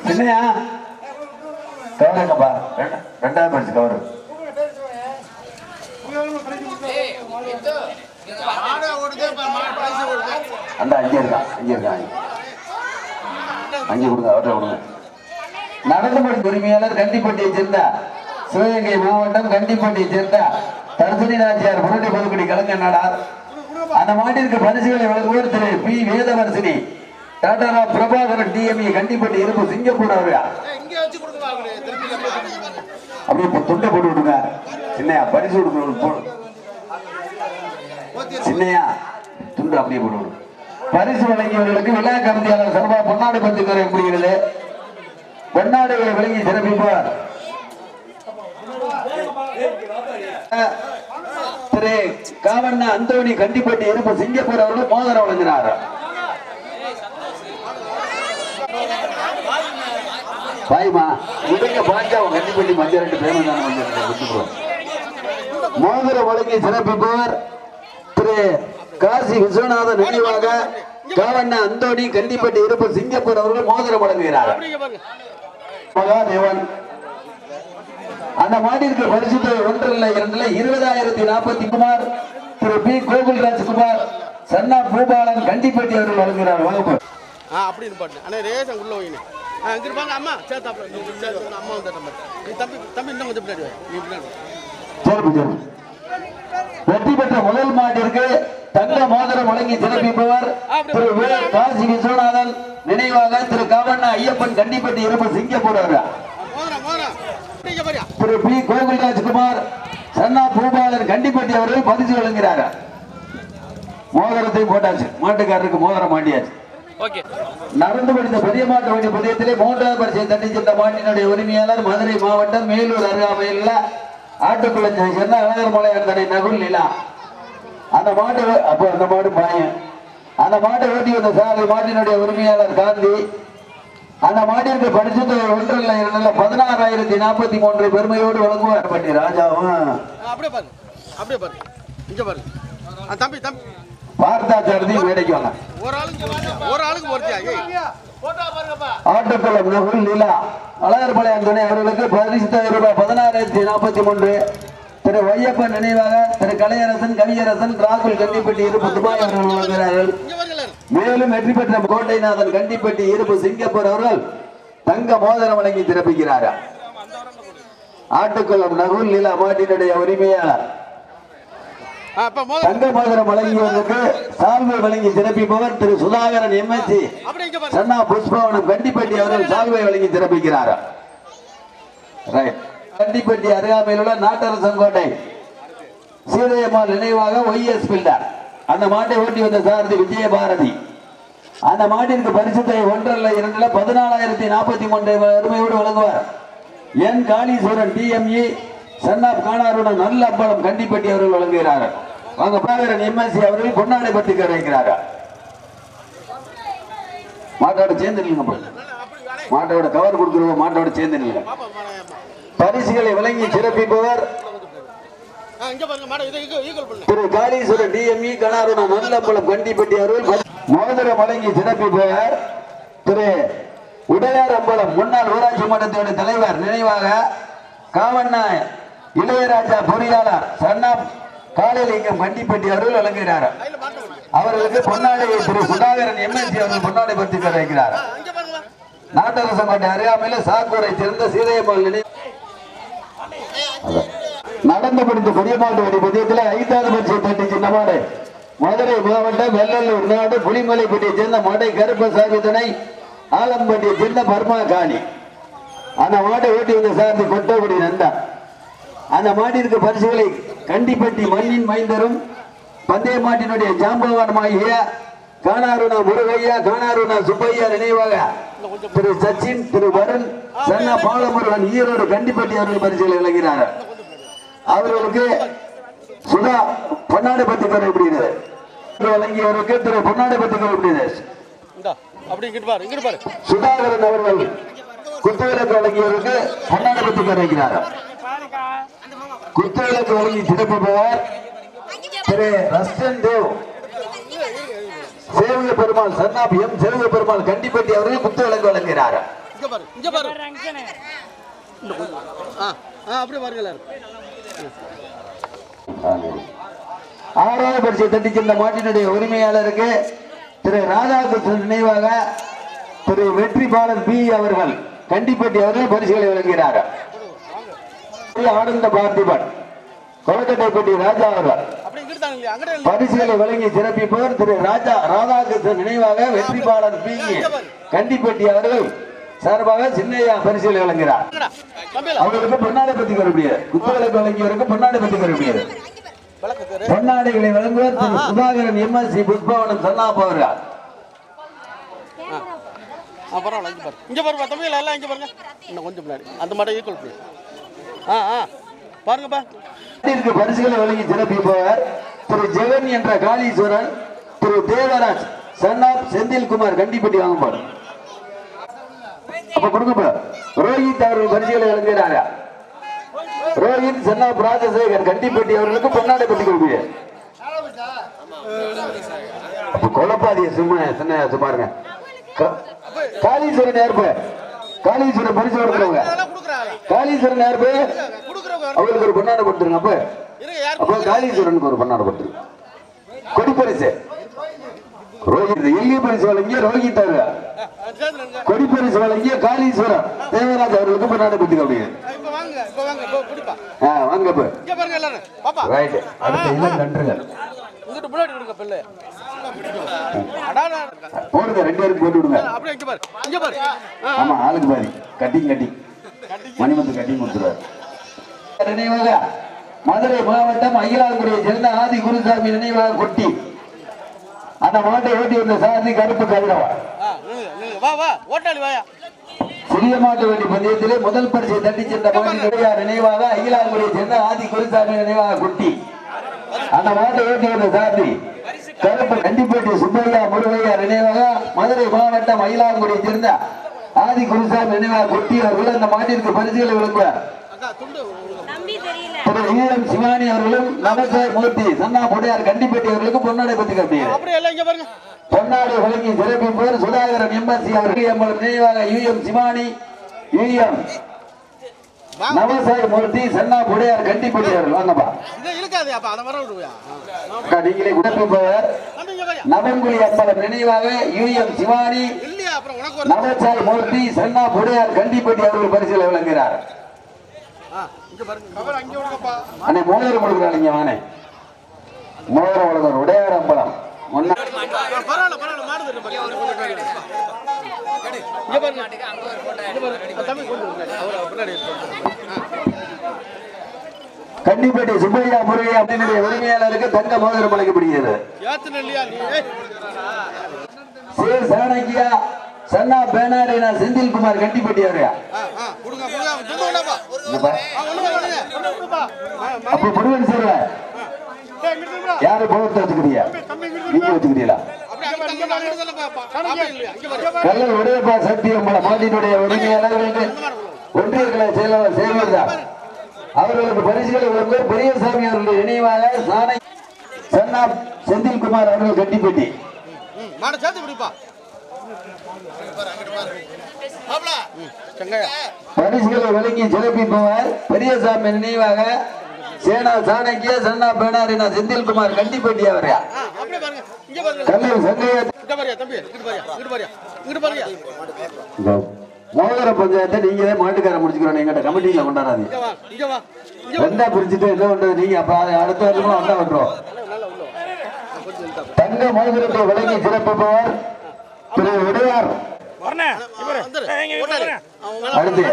சின்னையா கவருங்கப்பா, ரெண்டாவது பரிசு கவரு. அந்த அங்கே இருக்கான், அங்கே கொடுங்க, அவர்கிட்ட கொடுங்க. நடந்தபடி உரிமையாளர் கண்டிப்பட்டியை சேர்ந்த சிவகங்கை மாவட்டம் கண்டிப்பட்டியை சேர்ந்த தர்சனி நாச்சியார் முரண்டி பொதுக்குடி கலைஞர் நாடார். அந்த மாட்டிற்கு பரிசுகளை வழங்குவோர் திரு பி வேதவர்சினி டாடா பிரபாகரன் டிஎம்இ கண்டிப்பட்டி இருப்பு சிங்கப்பூர் அவர்கள். அப்படியே துண்டை போட்டு விடுங்க. சின்னையா பரிசு கொடுக்கணும், சின்னையா துண்டு அப்படியே போட்டு விடுங்க. பரிசு வழங்கியவர்களுக்கு விழா கமிட்டியாளர் சர்வா பொன்னாடு பந்து கூறப்படுகிறது. பொன்னாடுகளை வழங்கி சிறப்பிப்பார் திரு காவண்ணா அந்தோணி கண்டிப்பட்டி இருப்பு சிங்கப்பூர் அவர்கள் மோதிரம் வழங்கினார். பாய்மா இவங்க பாஞ்சா கண்டிப்பட்டி மஞ்சள் ரெண்டு பேரும் மோதிரம் வழங்கி சிறப்பிப்பவர் திரு காசி விஸ்வநாதன் நினைவாக காவண்ணா அந்தோணி கண்டிப்பட்டி இருப்பு சிங்கப்பூர் அவர்கள் மோதிரம் வழங்குகிறார். மகாதேவன் அந்த மாட்டிற்கு பரிசு ஒன்றில் இரண்டில் 20,040 குமார் திரு பி கோகுல்ராஜ்குமார் சன்னா பூபாலன் கண்டிப்பட்டி அவர்கள் வழங்குகிறார். வகுப்பு அப்படின்னு பாட்டு அண்ணா ரேசன் உள்ள வைங்க. அங்க இருப்பாங்க அம்மா சேத்தாப்ல அம்மா வந்த நம்பர். நீ தம்பி இன்னும் கொஞ்சம் பின்னாடி நீ பின்னாடி. சரி. வெற்றி பெற்ற முதல் மாட்டிற்கு தங்க மோதிரம் வழங்கி சிறப்பிப்பவர் திரு காசி விஸ்வநாதன் நினைவாக திரு காவண்ணா ஐயப்பன் கண்டிப்பட்டி இருப்பு சிங்கப்பூர் அவர்கள். திரு பி கோகுல்ராஜ்குமார் சன்னா பூபாலன் கண்டிப்பட்டி அவர்கள் பரிசு வழங்குகிறார். மோதிரத்தை போட்டாச்சு, மாட்டுக்காரருக்கு மோதிரம் மாட்டியாச்சு. நடந்து முடிந்த பெரிய மாட்டு வண்டி புதியத்திலே 3வது பரிசை தட்டி சென்ற மாட்டினுடைய உரிமையாளர் மதுரை மாவட்டம் மேலூர் அருகாமையில் ஆட்டுக்குளத்தை சேர்ந்த அழகர்மலை அந்தனை நகுல் நிலா. அந்த மாட்டு அப்போ அந்த மாடு பாயம். அந்த மாட்டை ஓட்டி வந்த சாலை மாட்டினுடைய உரிமையாளர் காந்தி. அந்த மாட்டிற்கு பரிசு ஒன்றில் 16,043 பெருமையோடு வழங்குவார். பட்டி ராஜாவும் பார்த்தா சடுதி வேலைக்கு வாங்க. ஆட்டுக்குளம் நகுல் நிலா அழகர்மலை அந்தனை அவர்களுக்கு பரிசு ரூபாய் 16,043. திரு வையப்பன் நினைவாக திரு கலையரசன் கவியரசன் ராகுல் கண்டிப்பட்டி இருப்பு துபாய் அவர்கள் வழங்குகிறார்கள். மேலும் வெற்றி பெற்ற கோட்டைநாதன் கண்டிப்பட்டி இருப்பு சிங்கப்பூர் அவர்கள் தங்க மோதிரம் வழங்கி சிறப்பிக்கிறார்கள். ஆட்டுக்குளம் நகுல் நிலா மாட்டினுடைய உரிமையாளர் தங்க மோதிரம் வழங்கியவர்களுக்கு சால்வை வழங்கி சிறப்பிப்பவர் திரு சுதாகரன் எம்எஸ்சி சன்னா புஷ்பவனம் கண்டிப்பட்டி அவர்கள் சால்வை வழங்கி சிறப்பிக்கிறார். கண்டிப்பட்டி அருகாமையில் உள்ள நாட்டரசங்கோட்டை சீதையம்மாள் நினைவாக ஒய்எஸ் பில்டர் அந்த மாட்டை ஓட்டி வந்த சாரதி விஜயபாரதி. அந்த மாட்டிற்கு பரிசுத்தை ஒன்றில் இரண்டில் 14,043 அருமையோடு வழங்குவார். என் காளீஸ்வரன் டிஎம்இ சன்னாப் காணாருடன் நல்ல அம்பலம் கண்டிப்பட்டி அவர்கள் வழங்குகிறார்கள். வாங்க பாகரன் எம்எஸ்சி அவர்கள் பொன்னாடை பற்றி கரைக்கிறார்கள். மாட்டோட சேர்ந்து நில்லுங்க, மாட்டோட கவர் கொடுக்குறவங்க மாட்டோட சேர்ந்து நில்லுங்க. பரிசுகளை வழங்கி சிறப்பிப்பவர் திரு காளீஸ்வரன் டிஎம்இ கணாருடன் நல்ல அம்பலம் கண்டிப்பட்டி அவர்கள். மோதிரம் வழங்கி சிறப்பிப்பவர் திரு உடையார் அம்பலம் முன்னாள் ஊராட்சி மன்றத்தினுடைய தலைவர் நினைவாக காவண்ணா இளையராஜா பொறியாளர் சன்னா காளிலிங்கம் கண்டிப்பட்டி அவர்கள் வழங்குகிறார். அவர்களுக்கு பொன்னாடை திரு சுதாகரன் எம்எல்சி அவர்கள் பொன்னாடை பற்றி வைக்கிறார். நாட்டரசங்கோட்டை அருகாமையில் சாக்கூரை சேர்ந்த சீதையம்மாள் நினைவு நடந்து முடிந்த பெரியமாட்டு வடி பதியத்தில் 5வது பரிசை தட்டி சின்ன மாடு மதுரை மாவட்டம் வெள்ளலூர் நாடு புலிமலைப்பட்டியை சேர்ந்த மாட்டை கருப்பசாமி துணை ஆலம்பட்டியை சேர்ந்த பர்மா காளி. அந்த மாட்டை ஓட்டி வந்த சார்ந்து கொட்டகுடி நந்தா. அந்த மாட்டிற்கு பரிசுகளை கண்டிப்பட்டி மண்ணின் மைந்தரும் பந்தய மாட்டினுடைய ஜாம்பவானமாகிய காணாருணா முருகையா காணாருணா சுப்பையா நினைவாக திரு சச்சின் திரு வருண் சன்னா பாலமுருகன் ஈரோடு கண்டிப்பட்டி அவர்கள் பரிசுகளை வழங்கினார். அவர்களுக்கு சுதா பொன்னாடை பற்றி கூறப்படுகிறது. வழங்கியவருக்கு திரு பொன்னாடை பற்றி கூறப்படுகிறது. சுதாகரன் அவர்கள் குத்துவிளக்கு வழங்கியவருக்கு பொன்னாடை பற்றி கூறுகிறார். குத்துவிளக்கு வழங்கி சிறப்புபவர் திரு ரஸ்டன் தேவ் சேவிய பெருமாள் சன்னாப் எம் சேவிய பெருமாள் கண்டிப்பட்டி அவர்கள் குத்துவிளக்கு வழங்குகிறார். இங்க பாரு இங்க பாரு இன்னும் கொஞ்சம். அப்படியே பாருங்க எல்லாரும். ஆறாவது பரிசை தட்டி சென்ற மாட்டினுடைய உரிமையாளருக்கு திரு ராதாகிருஷ்ணன் நினைவாக திரு வெற்றிபாலன் பி அவர்கள் கண்டிப்பட்டி அவர்கள் பரிசுகளை வழங்குகிறார். ஆனந்த பார்த்திபன் கொலக்கட்டைப்பட்டி ராஜா அவர்கள் அப்படியே இங்கிட்டு தாங்க இல்லையா அங்கடே பரிசுகளை வழங்கி சிறப்பிப்பவர் திரு ராதாகிருஷ்ணன் நினைவாக வெற்றிபாலன் பி கண்டிப்பட்டி அவர்கள் சார்பாக சின்னையா பரிசுகளை வழங்குகிறார். தம்பில அவர்களுக்கு பொன்னாடை பத்தி வர முடியாது. குத்துவிளக்கு வழங்கியவருக்கு பொன்னாடை பத்தி வர முடியாது. விளக்குக்காரு பொன்னாடைகளை வழங்குவர் திரு சுதாகரன் எம்எஸ்சி புஷ்பவனம் சன்னாப் அவர்கள். பரவாயில்ல இங்க பாரு இங்க பாருப்பா தம்பில எல்லாம் இங்க பாருங்க இன்னும் கொஞ்சம் முன்னாடி அந்த மாட்டை ஈக்குவல் பண்ணி பாருங்கப்பா. இதற்கு பரிசுகளை வழங்கி சிறப்பிப்பவர் திரு ஜெகன் என்ற காளீஸ்வரன் திரு தேவராஜ் சன்னாப் செந்தில்குமார் கண்டிப்பட்டி வாங்குவார். அப்ப கொடுங்க ரோஹித் அவர்கள் பரிசுகளை வழங்குகிறாரா? ரோஹித் சன்னாப் ராஜசேகர் கண்டிப்பட்டி அவர்களுக்கு பொன்னாடை பற்றி கொடுப்பீங்க. அப்ப கொலப்பாதிய சின்ன பாருங்க. காளீஸ்வரன் ஏற்ப காளீஸ்வரன் பரிசு கொடுக்கிறவங்க காளீஸ்வரன் ஏற்ப அவங்களுக்கு ஒரு பொன்னாடை கொடுத்துருங்க. அப்ப காளீஸ்வரனுக்கு ஒரு பொன்னாடை கொடுத்துருங்க. கொடிப்பரிசு ரோஹித் எல்லிய பரிசு வழங்கிய ரோஹித் அவர்கள் கொடிப்பரிசு வழங்கிய காளீஸ்வரன் தேவராஜ் அவர்களுக்கு பொன்னாடை கொடுத்துருக்க அப்படியே வாங்க ரைட். அடுத்த இளம் கன்றுகள் போடுங்க 2 பேருக்கு போட்டு விடுங்க. ஆமா ஆளுக்கு பாதி கட்டிங் மணிமத்து கட்டிங் கொடுத்துருவாரு. நினைவாக மதுரை மாவட்டம் அகிலாங்குடியை சேர்ந்த ஆதி குருசாமி நினைவாக கொட்டி அந்த மாட்டை ஓட்டி வந்த சாரதி கருப்பு கதிரவா சிறிய மாட்டு வண்டி பந்தயத்திலே முதல் பரிசை தட்டி சென்ற மாட்டினுடைய நினைவாக அகிலாங்குடியை சேர்ந்த ஆதி குருசாமி நினைவாக கொட்டி அந்த மாட்டை ஓட்டி வந்த சாரதி கருப்பு கண்டிப்பட்டி சுப்பையா முருகையா நினைவாக மதுரை மாவட்டம் அகிலாங்குடியை சேர்ந்த ஆதி குருசாமி நினைவாக கொட்டி அவர்கள் அந்த மாட்டிற்கு பரிசுகளை வழங்குவார். சிவானி அவர்களும் நமசாய் மூர்த்தி சன்னா பொடையார் கண்டிப்பட்டி அவர்களுக்கு பொன்னாடை பற்றி கட்டினார். பொன்னாடை வழங்கி சிறப்பிப்பவர் சுதாகரன் எம்எஸ்சி அவர்கள் நினைவாக யுஎம் சிவானி யுஎம் நமசாய் மூர்த்தி சன்னா பொடையார் கண்டிப்பட்டி அவர்கள் வாங்கப்பா. நீங்களே சிறப்பிப்பவர் நவங்குடி அம்பலம் நினைவாக யுஎம் சிவானி நமசாய் மூர்த்தி சன்னா பொடையார் கண்டிப்பட்டி அவர்கள் பரிசுகளை வழங்குகிறார். அண்ணே மோதிரம் கொடுக்குறாங்க வானே மோதிரம் வழங்குற உடையார் அம்பலம் கண்டிப்பட்டி சுப்பையா முருகையா அப்படின்னுடைய உரிமையாளருக்கு தங்க மோதிரம் வழங்கப்படுகிறது. சேர் சாணக்கியா சன்னா பேனாரினா செந்தில்குமார் கண்டிப்பட்டி அவரையா அப்ப முருகன் சேர யாரு போகத்தை வச்சுக்கிறீங்க நீங்க வச்சுக்கிறீங்களா? கல்லல் உடையப்பா சத்தியம்பல மாட்டினுடைய உரிமையாளர்களுக்கு ஒன்றியர்களை செயலாளர் செயல்படுத்தார் அவர்களுக்கு பரிசுகளை வழங்குவோர் பெரியசாமி அவர்களுடைய நினைவாக சாணை சன்னா செந்தில்குமார் அவர்கள் கண்டிப்பட்டி பரிசுகளை வழங்கி சிறப்பிப்பவர் பெரியசாமி நினைவாக சேனா சாணக்கிய சன்னா பேனாரினா செந்தில்குமார் கண்டிப்பட்டி அவரையா கல்லூர் மோதிர பஞ்சாயத்தை நீங்க மாட்டுக்கார முடிச்சுக்கிறோம் எங்கிட்ட கமிட்டியில கொண்டாடாது ரெண்டா பிரிச்சுட்டு என்ன பண்றது நீங்க அப்ப அடுத்த வருஷமா வந்தா விட்டுரும். தங்க மோதிரத்தை வழங்கி சிறப்பிப்பவர் திரு உடையார். அடுத்து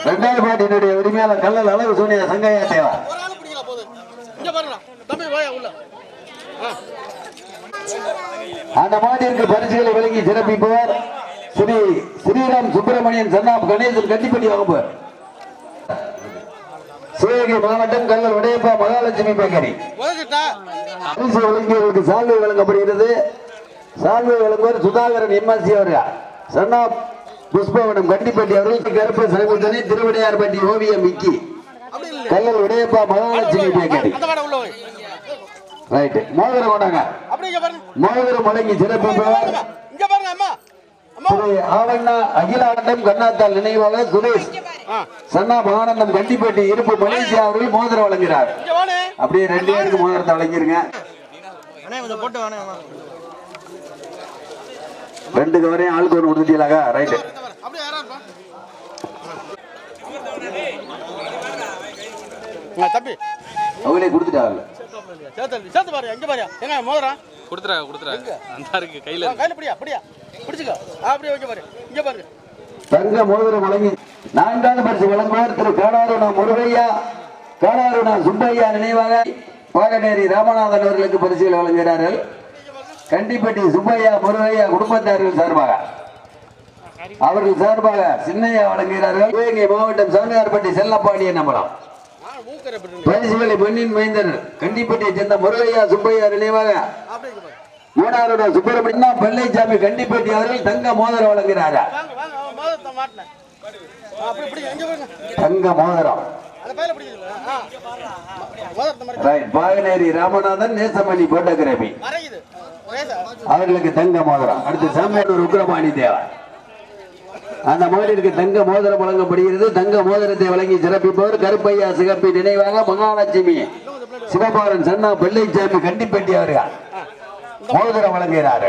2வது பாட்டியினுடைய உரிமையாளர் கல்லல் அளவு சோனியா சங்கையா தேவா அந்த மாட்டிற்கு பரிசுகளை வழங்கி சிறப்பிப்பவர் ஸ்ரீ ஸ்ரீராம் சுப்பிரமணியன் சன்னாப் கணேசன் கண்டிப்பட்டி வகுப்பு சிவகங்கை மாவட்டம் கல்லல் உடையப்பா மகாலட்சுமி பேக்கரி பரிசு வழங்கியவர்களுக்கு சால்வை வழங்கப்படுகிறது. சால்வை வழங்குவர் சுதாகரன் எம்எஸ்சி அவர்கள் சன்னாப் புஷ்பவனம் கண்டிப்பட்டி அவர்கள் கருப்பு சரகுத்தனை திருவிடையார்பட்டி ஓவியம் Mickey Kallal Udayappa Mahalakshmi bakery right. மோதிரம் கொண்டாங்க மோதிரம் வழங்கி சிறப்பிப்பவர் திரு ஆவண்ணா அகிலாண்டம் கண்ணாத்தால் நினைவாக சுரேஷ் சன்னா ஆனந்தம் கண்டிப்பட்டி இருப்பு மலேசியா அவர்கள் மோதிரம் வழங்குகிறார். அப்படியே 2 பேருக்கு மோதிரத்தை வழங்கிருங்க. 2 கவரையும் ஆளுக்கு ஒன்று கொடுத்துட்டீங்களாக்கா? ரைட்டு. தம்பி அவங்களே கொடுத்துட்டாங்க. சேர்த்து பாரு, எங்க பாரு, எங்க மோதிரம் கொடுத்துறா அந்த இருக்கு கையில பிடியா பிடிச்சுக்கோ. அப்படியே வைக்க பாரு, இங்க பாருங்க. தங்க மோதிரம் வழங்கி 4வது பரிசு வழங்குவார் திரு காடாருணா முருகையா காடாருணா சுப்பையா நினைவாக பாகநேரி ராமநாதன் அவர்களுக்கு பரிசுகள் வழங்குகிறார்கள். கண்டிப்பட்டி சுப்பையா முருகையா குடும்பத்தார்கள் சார்பாக அவர்கள் சார்பாக சின்னையா வழங்குகிறார்கள். சிவகங்கை மாவட்டம் சாமியார்பட்டி செல்லப்பாண்டிய நம்பலாம் பரிசுகளை பெண்ணின் மைந்தர் கண்டிப்பட்டியை சேர்ந்த முருகையா சுப்பையா நினைவாக மூணாரோட சுப்பிரமணியம் பள்ளிச்சாமி கண்டிப்பட்டி அவர்கள் தங்க மோதிரம் வழங்குகிறாரா? தங்க மோதிரம் பாகநேரி ராமநாதன் நேசமணி போட்டோகிராபி அவர்களுக்கு தங்க மோதிரம். அடுத்து சாமியார் உக்ரபாணி தேவா அந்த மகளிருக்கு தங்க மோதிரம் வழங்கப்படுகிறது. தங்க மோதிரத்தை வழங்கி சிறப்பிப்பவர் கருப்பையா சிகப்பி நினைவாக மகாலட்சுமி சிவபாலன் சன்னா பள்ளிச்சாமி கண்டிப்பட்டி அவர்கள் மோதிரம் வழங்குகிறார்.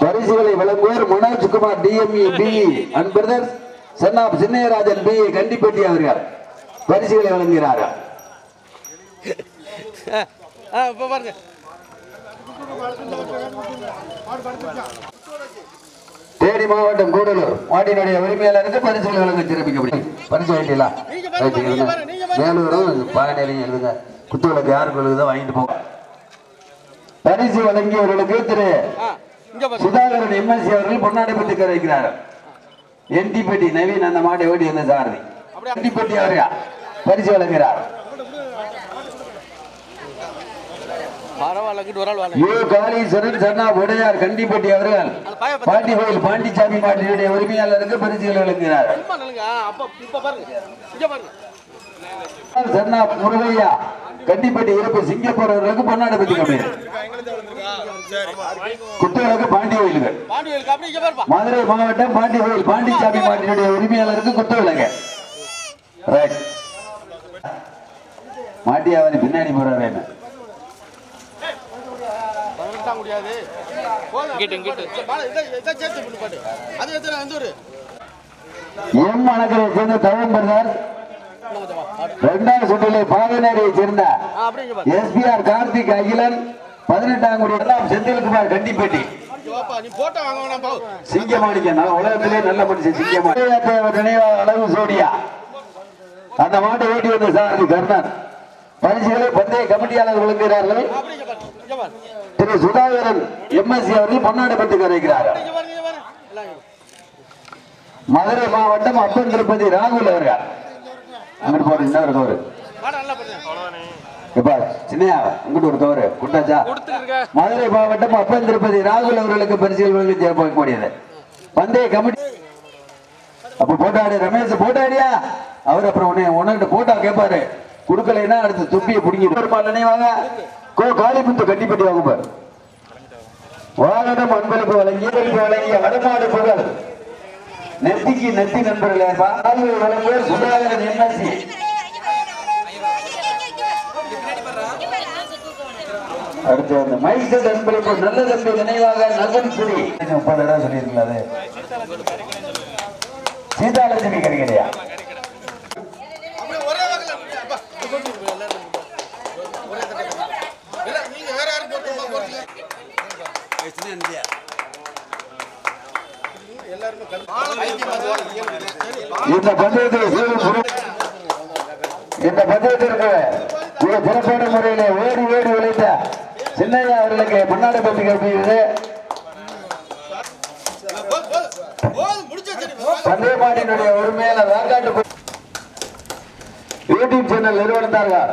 பரிசுகளை வழங்குவோர் Manojkumar DME BE and brothers Channa Chinnaiyarajan BE Kandippatti அவர்கள் பரிசுகளை வழங்குகிறார். தேனி மாவட்டம் கூடலூர் மாட்டினுடைய உரிமையாளருக்கு பரிசுகளை வழங்க சிறப்பிக்கப்படும். பரிசு வாங்கிட்டீங்களா? வேலூரும் பாகநேரியும் எழுதுங்க. குத்துவிளக்கு யாருக்கு எழுதுதோ வாங்கிட்டு போங்க. பரிசு வழங்கியவர்களுக்கு திரு சுதாகரன் எம்எஸ்சி அவர்கள் பொன்னாடை பெற்று வைக்கிறார். என்டிபட்டி நவீன் அந்த மாட்டை ஓடி வந்த சாரதி என்டிபட்டி அவர்கள் பரிசு வழங்குகிறார். கண்டிப்பட்டி அவர்கள் பாண்டி கோயில் பாண்டிச்சாமி மாட்டினுடைய உரிமையாளருக்கு பரிசுகள் வழங்குகிறார். முருகையா கண்டிப்பட்டி இருப்பு சிங்கப்பூர் அவர்களுக்கு பொன்னாடை பெற்று குத்துவிளக்கு பாண்டி கோயிலுக்கு மதுரை மாவட்டம் பாண்டி கோயில் பாண்டிச்சாமி மாட்டினுடைய உரிமையாளருக்கு குத்துவிளக்கு மாட்டியாவதி பின்னாடி போறாரு. என்ன எம் அணக்கரை சேர்ந்த தவம்பர் 2வது சுற்றிலே பாகநேரியை சேர்ந்த எஸ்பிஆர் கார்த்திக் அகிலன் 18ஆம் குடி செந்தில்குமார் கண்டிப்பட்டி சிங்கமாணிக்க உலகத்திலே நல்ல மனுஷன் சிங்கமாணி அளவு சோடியா அந்த மாட்டை ஓட்டி வந்த சாரதி கர்ணன் பரிசுகளை பந்தய கமிட்டியாளர் வழங்குகிறார்கள். திரு சுதாகரன் எம்எஸ்சி அவர்கள் பொன்னாடை பெற்று கரைக்கிறார்கள். மதுரை மாவட்டம் அப்பன் திருப்பதி ராகுல் அவர்கள் அங்கிட்டு போற இன்னொரு கவரு சின்னையா அங்கிட்டு ஒரு கவரு குட்டாச்சா. மதுரை மாவட்டம் அப்பன் திருப்பதி ராகுல் அவர்களுக்கு பரிசுகள் வழங்கி சேர்க்கக்கூடியது பந்தய கமிட்டி. அப்ப போட்டாடி ரமேஷ் போட்டாடியா அவர் அப்புறம் உன்கிட்ட போட்டா கேட்பாரு. கொடுக்கலைன்னா அடுத்து துப்பியை பிடிங்கிட்டு நினைவாங்க காளிமுத்து கண்டிப்பட்டி வாங்க வாகனம் அன்பளிப்பு வழங்கிய வடமாடு புகழ் நெத்திக்கு நெத்தி நண்பர்களே வழங்குவோர் சுதாகரன் எம்எஸ்சி அடுத்து அந்த மைசட் அன்பளிப்பு நல்ல தம்பி நினைவாக நகன் சுரி 30 இடம் சொல்லியிருக்கீங்களா? சீதாலட்சுமி கிடைக்கிறியா? இந்த பந்தயத்திற்கு சிறப்பான முறையிலே ஓடி ஓடி உழைத்த சின்னையா அவர்களுக்கு பொன்னாடை பெற்று கல்வியுது. பந்தய மாட்டினுடைய உரிமையாளர் யூடியூப் சேனல் நிறுவனத்தார்கள்